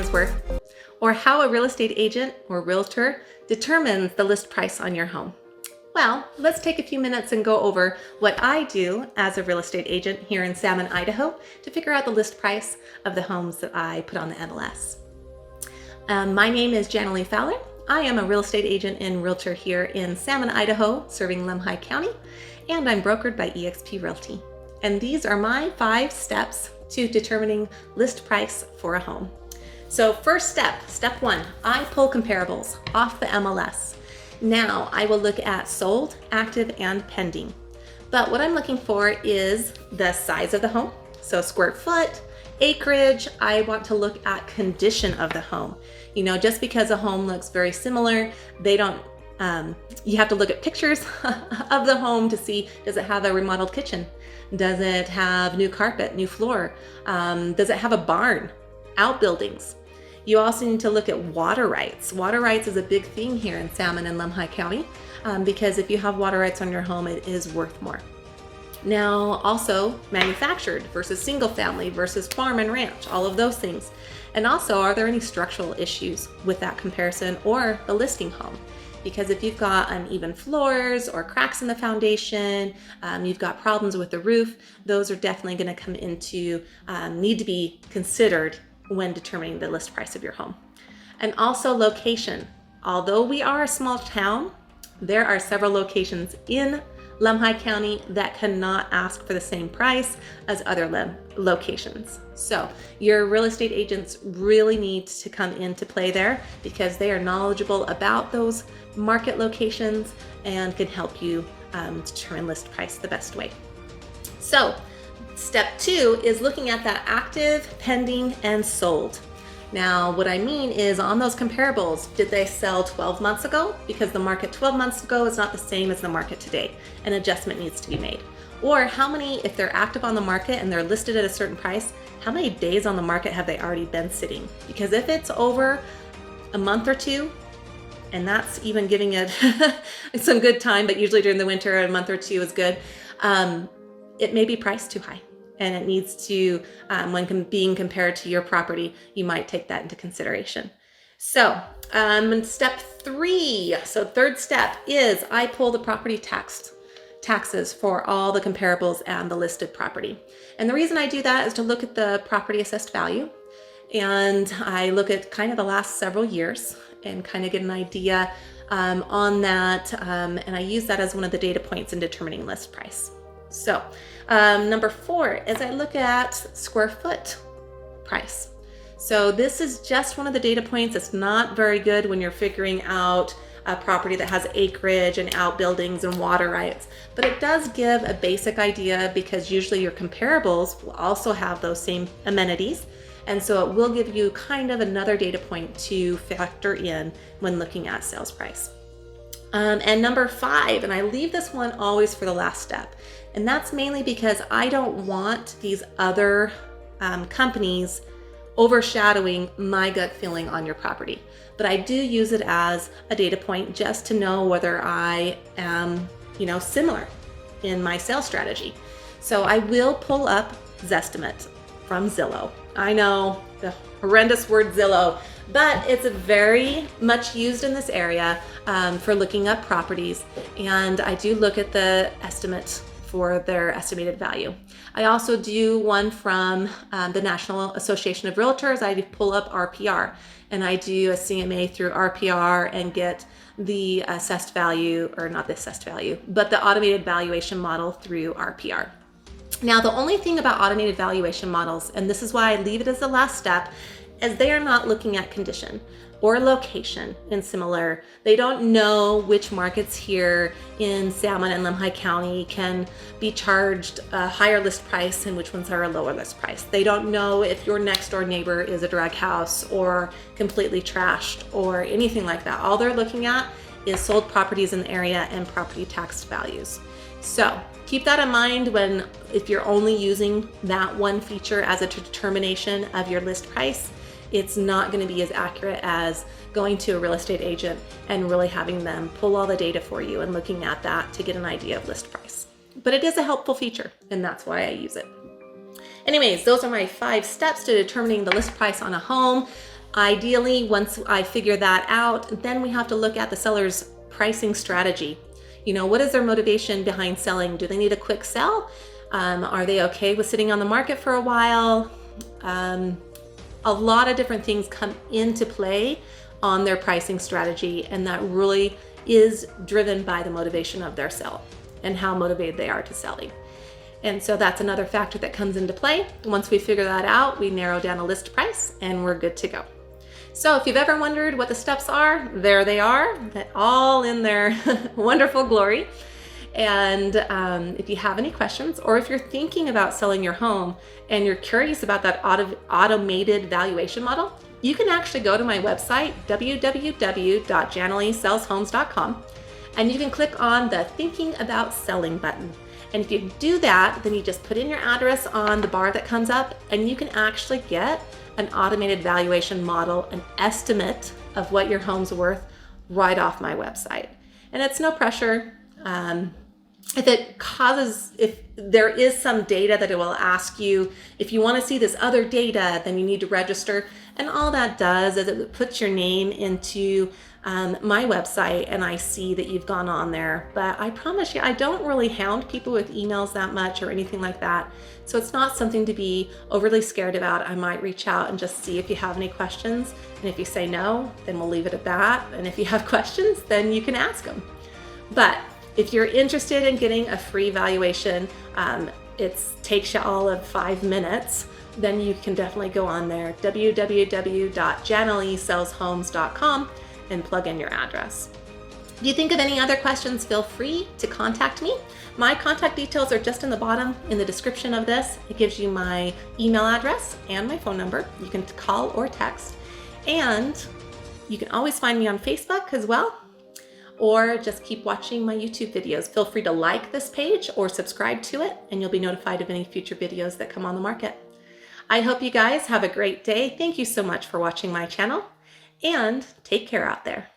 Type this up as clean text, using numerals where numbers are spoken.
is worth, or how a real estate agent or realtor determines the list price on your home. Well, let's take a few minutes and go over what I do as a real estate agent here in Salmon, Idaho, to figure out the list price of the homes that I put on the MLS. My name is Janalee Fowler. I am a real estate agent and realtor here in Salmon, Idaho, serving Lemhi County, and I'm brokered by eXp Realty. And these are my 5 steps to determining list price for a home. So first step 1, I pull comparables off the MLS. Now I will look at sold, active, and pending. But what I'm looking for is the size of the home, so square foot, acreage. I want to look at condition of the home. You know, just because a home looks very similar, they don't, you have to look at pictures of the home to see, does it have a remodeled kitchen? Does it have new carpet, new floor? Does it have a barn, outbuildings? You also need to look at water rights. Water rights is a big thing here in Salmon and Lemhi County because if you have water rights on your home, it is worth more. Now, also manufactured versus single family versus farm and ranch, all of those things. And also, are there any structural issues with that comparison or the listing home? Because if you've got uneven floors or cracks in the foundation, you've got problems with the roof, those are definitely going to come into, need to be considered when determining the list price of your home. And also location. Although we are a small town, there are several locations in Lemhi County that cannot ask for the same price as other locations. So your real estate agents really need to come into play there because they are knowledgeable about those market locations and can help you determine list price the best way. So step 2 is looking at that active, pending, and sold. Now, what I mean is on those comparables, did they sell 12 months ago? Because the market 12 months ago is not the same as the market today. An adjustment needs to be made. Or how many, if they're active on the market and they're listed at a certain price, how many days on the market have they already been sitting? Because if it's over a month or 2, and that's even giving it some good time, but usually during the winter, a month or 2 is good, it may be priced too high. And it needs to, when being compared to your property, you might take that into consideration. So step 3, so third step is I pull the property taxes for all the comparables and the listed property. And the reason I do that is to look at the property assessed value. And I look at kind of the last several years and kind of get an idea on that. And I use that as one of the data points in determining list price. So number 4 is I look at square foot price. So this is just one of the data points. It's not very good when you're figuring out a property that has acreage and outbuildings and water rights, but it does give a basic idea because usually your comparables will also have those same amenities. And so it will give you kind of another data point to factor in when looking at sales price. And number 5, and I leave this one always for the last step, and that's mainly because I don't want these other companies overshadowing my gut feeling on your property. But I do use it as a data point just to know whether I am, similar in my sales strategy. So I will pull up Zestimate from Zillow. I know the horrendous word Zillow, but it's very much used in this area for looking up properties. And I do look at the estimate for their estimated value. I also do one from the National Association of Realtors. I pull up RPR and I do a CMA through RPR and get the assessed value, or not the assessed value, but the automated valuation model through RPR. Now, the only thing about automated valuation models, and this is why I leave it as the last step, is they are not looking at condition or location in similar. They don't know which markets here in Salmon and Lemhi County can be charged a higher list price and which ones are a lower list price. They don't know if your next door neighbor is a drag house or completely trashed or anything like that. All they're looking at is sold properties in the area and property tax values. So keep that in mind if you're only using that one feature as a determination of your list price. It's not going to be as accurate as going to a real estate agent and really having them pull all the data for you and looking at that to get an idea of list price. But it is a helpful feature, and that's why I use it. Anyways, those are my 5 steps to determining the list price on a home. Ideally, once I figure that out, then we have to look at the seller's pricing strategy. What is their motivation behind selling? Do they need a quick sell? Are they okay with sitting on the market for a while? A lot of different things come into play on their pricing strategy, and that really is driven by the motivation of their sell and how motivated they are to selling. And so that's another factor that comes into play. Once we figure that out, we narrow down a list price and we're good to go. So if you've ever wondered what the steps are, there they are, all in their wonderful glory. And if you have any questions, or if you're thinking about selling your home and you're curious about that automated valuation model, you can actually go to my website, www.janaleesellshomes.com, and you can click on the Thinking About Selling button. And if you do that, then you just put in your address on the bar that comes up, and you can actually get an automated valuation model, an estimate of what your home's worth right off my website. And it's no pressure. If there is some data that it will ask you, if you want to see this other data, then you need to register. And all that does is it puts your name into my website, and I see that you've gone on there. But I promise you, I don't really hound people with emails that much or anything like that. So it's not something to be overly scared about. I might reach out and just see if you have any questions. And if you say no, then we'll leave it at that. And if you have questions, then you can ask them. But if you're interested in getting a free valuation, it takes you all of 5 minutes, then you can definitely go on there, www.janaleesellshomes.com, and plug in your address. If you think of any other questions, feel free to contact me. My contact details are just in the bottom in the description of this. It gives you my email address and my phone number. You can call or text. And you can always find me on Facebook as well, or just keep watching my YouTube videos. Feel free to like this page or subscribe to it, and you'll be notified of any future videos that come on the market. I hope you guys have a great day. Thank you so much for watching my channel, and take care out there.